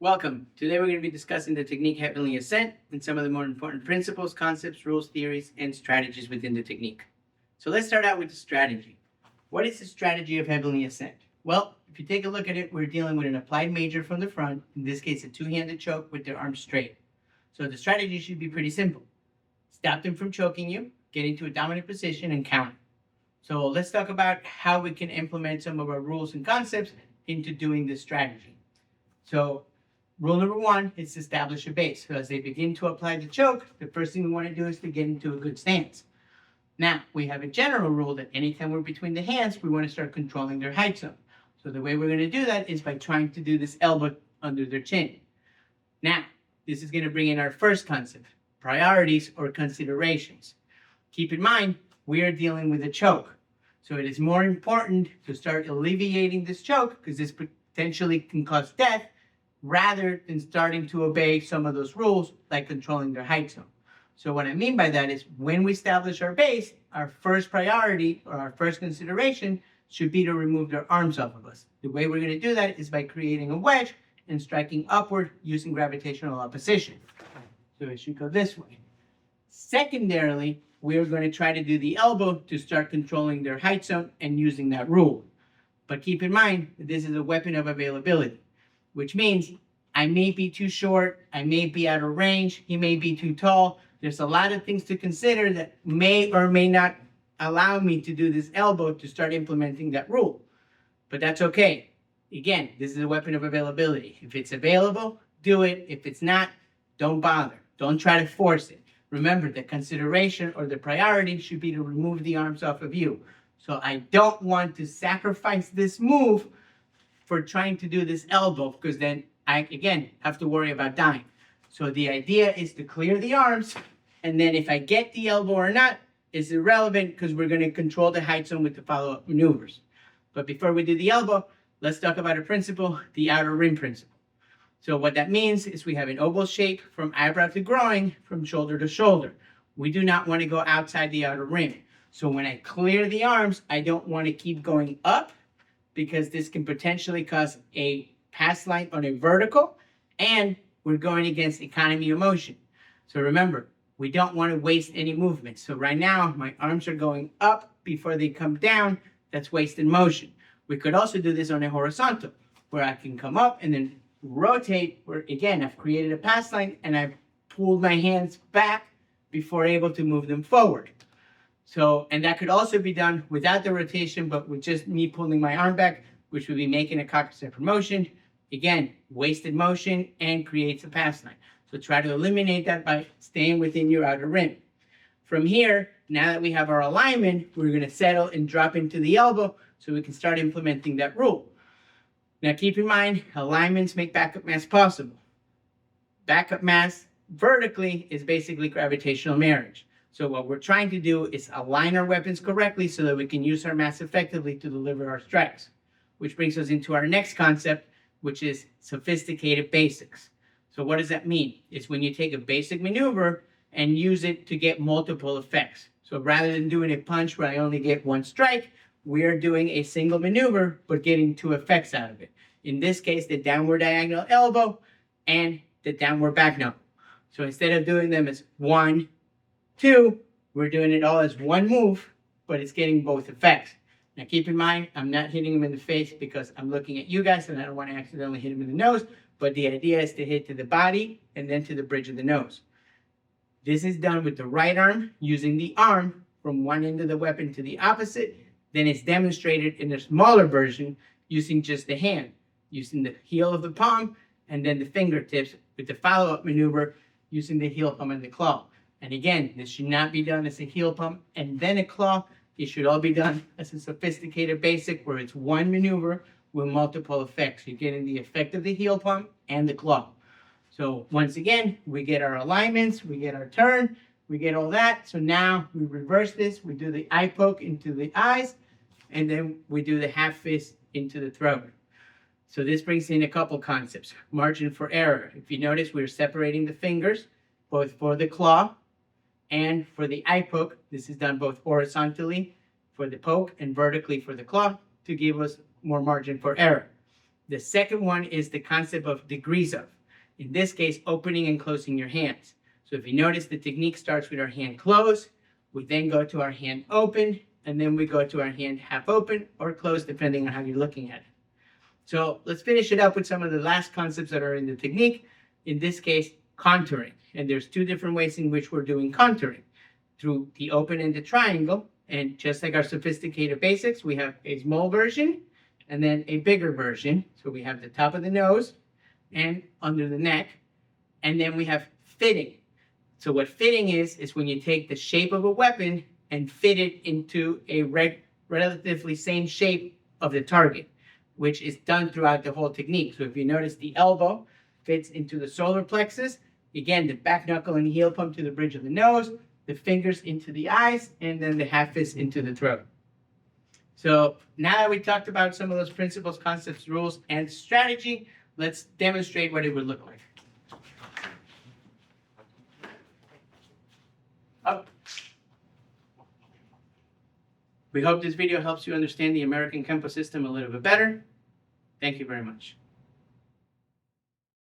Welcome. Today we're going to be discussing the technique Heavenly Ascent and some of the more important principles, concepts, rules, theories, and strategies within the technique. So let's start out with the strategy. What is the strategy of Heavenly Ascent? Well, if you take a look at it, we're dealing with an applied major from the front, in this case a two-handed choke with their arms straight. So the strategy should be pretty simple. Stop them from choking you, get into a dominant position, and counter. So let's talk about how we can implement some of our rules and concepts into doing this strategy. So rule number one is to establish a base. So as they begin to apply the choke, the first thing we want to do is to get into a good stance. Now, we have a general rule that anytime we're between the hands, we want to start controlling their height zone. So the way we're going to do that is by trying to do this elbow under their chin. Now, this is going to bring in our first concept, priorities or considerations. Keep in mind, we are dealing with a choke. So it is more important to start alleviating this choke because this potentially can cause death rather than starting to obey some of those rules like controlling their height zone. So what I mean by that is when we establish our base, our first priority or our first consideration should be to remove their arms off of us. The way we're going to do that is by creating a wedge and striking upward using gravitational opposition. So it should go this way. Secondarily, we're going to try to do the elbow to start controlling their height zone and using that rule. But keep in mind that this is a weapon of availability, which means I may be too short, I may be out of range, he may be too tall. There's a lot of things to consider that may or may not allow me to do this elbow to start implementing that rule. But that's okay. Again, this is a weapon of availability. If it's available, do it. If it's not, don't bother. Don't try to force it. Remember, the consideration or the priority should be to remove the arms off of you. So I don't want to sacrifice this move for trying to do this elbow because then I, again, have to worry about dying. So the idea is to clear the arms, and then if I get the elbow or not is irrelevant because we're going to control the height zone with the follow-up maneuvers. But before we do the elbow, let's talk about a principle, the outer rim principle. So what that means is we have an oval shape from eyebrow to groin, from shoulder to shoulder. We do not want to go outside the outer rim. So when I clear the arms, I don't want to keep going up because this can potentially cause a pass line on a vertical, and we're going against economy of motion. So remember, we don't want to waste any movement. So right now, my arms are going up before they come down. That's wasted motion. We could also do this on a horizontal, where I can come up and then rotate, where again, I've created a pass line and I've pulled my hands back before able to move them forward. So, and that could also be done without the rotation, but with just me pulling my arm back, which would be making a cocktail motion. Again, wasted motion and creates a pass line. So try to eliminate that by staying within your outer rim. From here, now that we have our alignment, we're going to settle and drop into the elbow so we can start implementing that rule. Now keep in mind, alignments make backup mass possible. Backup mass vertically is basically gravitational marriage. So what we're trying to do is align our weapons correctly so that we can use our mass effectively to deliver our strikes. Which brings us into our next concept, which is sophisticated basics. So what does that mean? It's when you take a basic maneuver and use it to get multiple effects. So rather than doing a punch where I only get one strike, we are doing a single maneuver, but getting two effects out of it. In this case, the downward diagonal elbow and the downward back knuckle. So instead of doing them as 1, 2, we're doing it all as one move, but it's getting both effects. Now keep in mind, I'm not hitting him in the face because I'm looking at you guys and I don't want to accidentally hit him in the nose, but the idea is to hit to the body and then to the bridge of the nose. This is done with the right arm, using the arm from one end of the weapon to the opposite. Then it's demonstrated in a smaller version using just the hand, using the heel of the palm and then the fingertips with the follow-up maneuver using the heel palm and the claw. And again, this should not be done as a heel pump and then a claw. It should all be done as a sophisticated basic where it's one maneuver with multiple effects. You're getting the effect of the heel pump and the claw. So once again, we get our alignments, we get our turn, we get all that. So now we reverse this. We do the eye poke into the eyes, and then we do the half fist into the throat. So this brings in a couple concepts. Margin for error. If you notice, we're separating the fingers, both for the claw and for the eye poke. This is done both horizontally for the poke and vertically for the claw to give us more margin for error. The second one is the concept of degrees of. In this case, opening and closing your hands. So if you notice, the technique starts with our hand closed. We then go to our hand open, and then we go to our hand half open or closed, depending on how you're looking at it. So let's finish it up with some of the last concepts that are in the technique. In this case, contouring. And there's two different ways in which we're doing contouring. Through the open and the triangle. And just like our sophisticated basics, we have a small version and then a bigger version. So we have the top of the nose and under the neck. And then we have fitting. So what fitting is when you take the shape of a weapon and fit it into a relatively same shape of the target, which is done throughout the whole technique. So if you notice, the elbow fits into the solar plexus. Again, the back knuckle and heel pump to the bridge of the nose, the fingers into the eyes, and then the half fist into the throat. So now that we talked about some of those principles, concepts, rules, and strategy, let's demonstrate what it would look like. Up. We hope this video helps you understand the American Kenpo system a little bit better. Thank you very much.